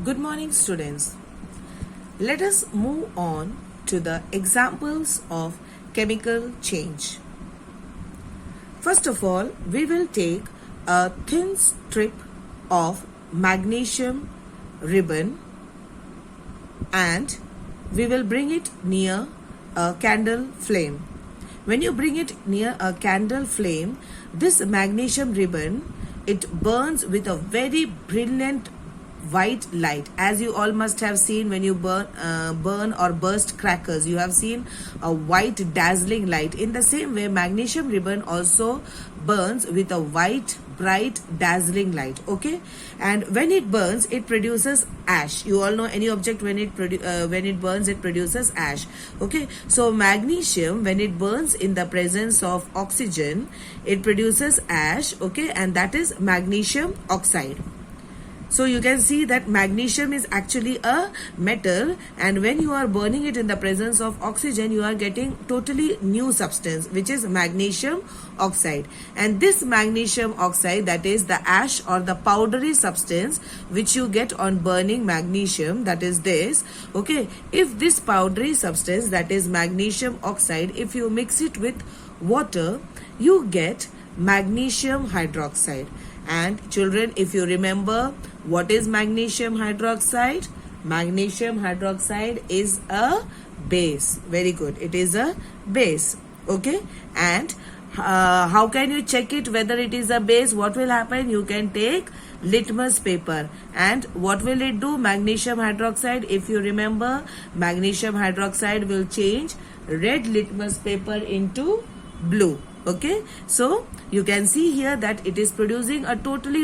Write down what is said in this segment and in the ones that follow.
Good morning, students. Let us move on to the examples of chemical change. First of all, we will take a thin strip of magnesium ribbon and we will bring it near a candle flame. When you bring it near a candle flame, this magnesium ribbon, it burns with a very brilliant white light. As you all must have seen when you burn or burst crackers, you have seen a white dazzling light. In the same way, magnesium ribbon also burns with a white bright dazzling light. Okay, and when it burns, it produces ash. You all know any object when it burns, it produces ash. Okay, so magnesium, when it burns in the presence of oxygen, it produces ash. Okay, and that is magnesium oxide. So you can see that magnesium is actually a metal, and when you are burning it in the presence of oxygen, you are getting totally new substance, which is magnesium oxide. And this magnesium oxide, that is the ash or the powdery substance which you get on burning magnesium, that is this. Okay, if this powdery substance, that is magnesium oxide, if you mix it with water, you get magnesium hydroxide. And children, if you remember, what is magnesium hydroxide? Magnesium hydroxide is a base. Very good. It is a base. Okay. And how can you check it whether it is a base? What will happen? You can take litmus paper. And what will it do? Magnesium hydroxide, if you remember, magnesium hydroxide will change red litmus paper into blue. Okay, so you can see here that it is producing a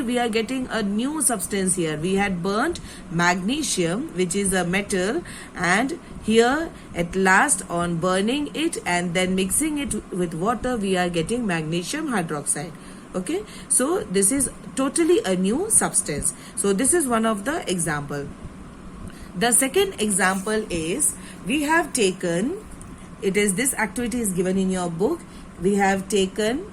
we are getting a new substance here. We had burnt magnesium, which is a metal, and here at last on burning it and then mixing it with water, we are getting magnesium hydroxide. Okay, so this is totally a new substance. So this is one of the example. The second example is, we have taken, it is this activity is given in your book. We have taken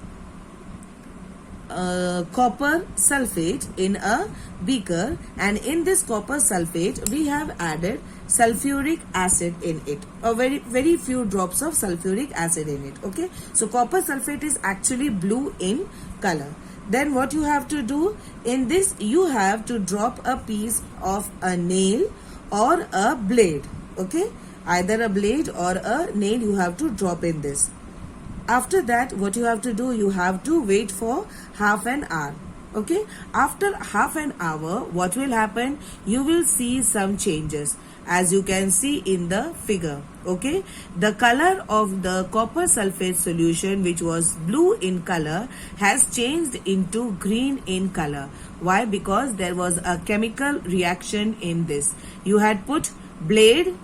copper sulfate in a beaker, and in this copper sulfate we have added sulfuric acid in it, a very few drops of sulfuric acid in it. Okay, so copper sulfate is actually blue in color. Then what you have to do in this, you have to drop a piece of a nail or a blade. Okay, either a blade or a nail you have to drop in this. After that, what you have to do, you have to wait for half an hour. Okay, after half an hour, what will happen? You will see some changes, as you can see in the figure. Okay, the color of the copper sulfate solution, which was blue in color, has changed into green in color. Why? Because there was a chemical reaction in this. You had put blade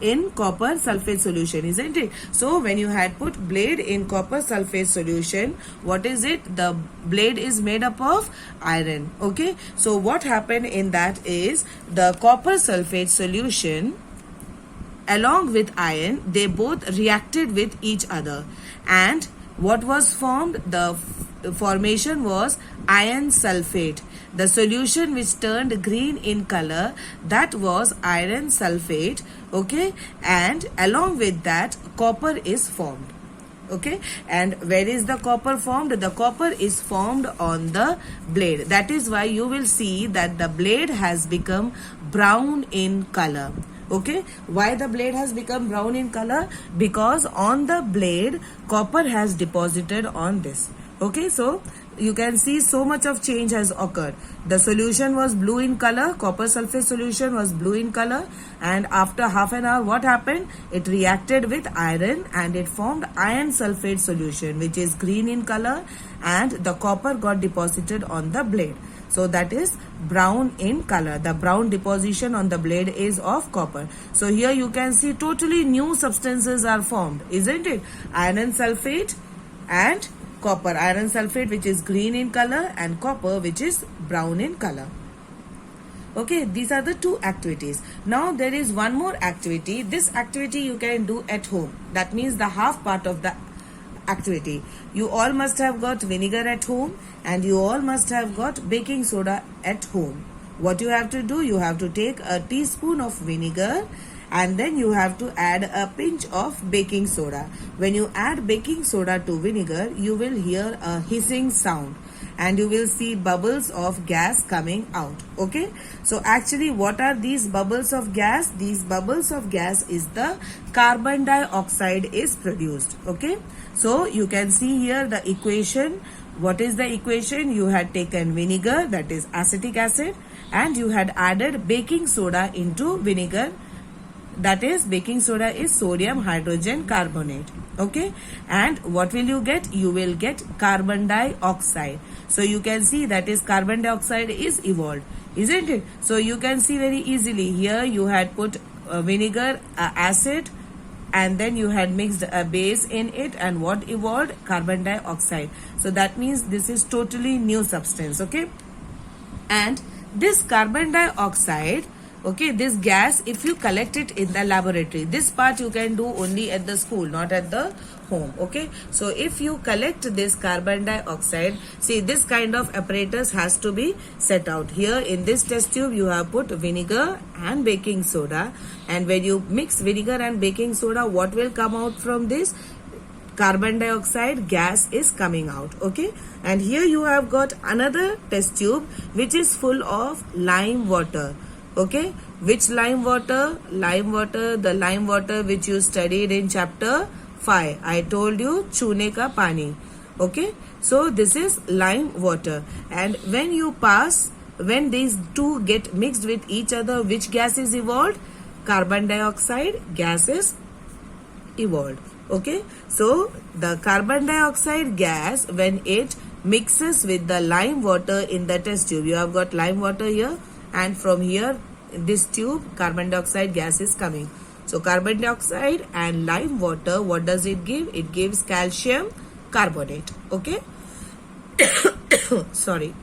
in copper sulfate solution, isn't it? So when you had put blade in copper sulfate solution, what is it? The blade is made up of iron. Okay, so what happened in that is, the copper sulfate solution along with iron, they both reacted with each other, and what was formed? The formation was iron sulfate. The solution which turned green in color, that was iron sulfate. Okay, and along with that, copper is formed. Okay, and where is the copper formed? The copper is formed on the blade. That is why you will see that the blade has become brown in color. Okay, why the blade has become brown in color? Because on the blade, copper has deposited on this. Okay, so you can see so much of change has occurred. The solution was blue in color, copper sulfate solution was blue in color, and after half an hour, what happened? It reacted with iron and it formed iron sulfate solution, which is green in color, and the copper got deposited on the blade. So that is brown in color. The brown deposition on the blade is of copper. So here you can see totally new substances are formed, isn't it? Iron sulfate and copper. Iron sulfate, which is green in color, and copper, which is brown in color. Okay, these are the two activities. Now there is one more activity. This activity you can do at home. That means the half part of the activity. You all must have got vinegar at home, and you all must have got baking soda at home. What you have to do, you have to take a teaspoon of vinegar and then you have to add a pinch of baking soda. When you add baking soda to vinegar, you will hear a hissing sound and you will see bubbles of gas coming out. Okay, so actually what are these bubbles of gas? These bubbles of gas is the carbon dioxide is produced. Okay, so you can see here the equation. What is the equation? You had taken vinegar, that is acetic acid, and you had added baking soda into vinegar, that is baking soda is sodium hydrogen carbonate. Okay, and what will you get? You will get carbon dioxide. So you can see that is carbon dioxide is evolved, isn't it? So you can see very easily here you had put vinegar, acid, and then you had mixed a base in it, and what evolved? Carbon dioxide. So that means this is totally new substance. Okay, and this carbon dioxide, okay, this gas, if you collect it in the laboratory, this part you can do only at the school, not at the home. Okay, so if you collect this carbon dioxide, see this kind of apparatus has to be set out. Here in this test tube you have put vinegar and baking soda, and when you mix vinegar and baking soda, what will come out from this? Carbon dioxide gas is coming out. Okay, and here you have got another test tube which is full of lime water. Okay, which lime water? The lime water which you studied in chapter 5. I told you chune ka pani. Okay, so this is lime water, and when these two get mixed with each other, which gas is evolved? Carbon dioxide gas is evolved. Okay, so the carbon dioxide gas, when it mixes with the lime water in the test tube, you have got lime water here, and from here in this tube carbon dioxide gas is coming. So carbon dioxide and lime water, what does it give? It gives calcium carbonate. Okay, sorry,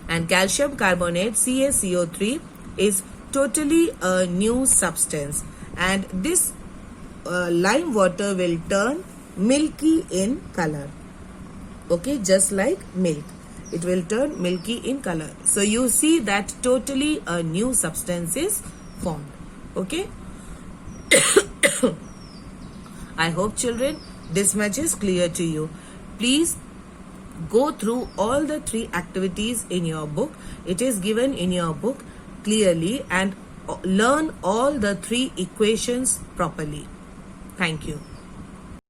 and calcium carbonate, CaCO3, is totally a new substance, and this lime water will turn milky in color. Okay, just like milk, it will turn milky in color. So you see that totally a new substance is formed. Okay, I hope children this much is clear to you. Please go through all the 3 activities in your book. It is given in your book clearly, and learn all the 3 equations properly. Thank you.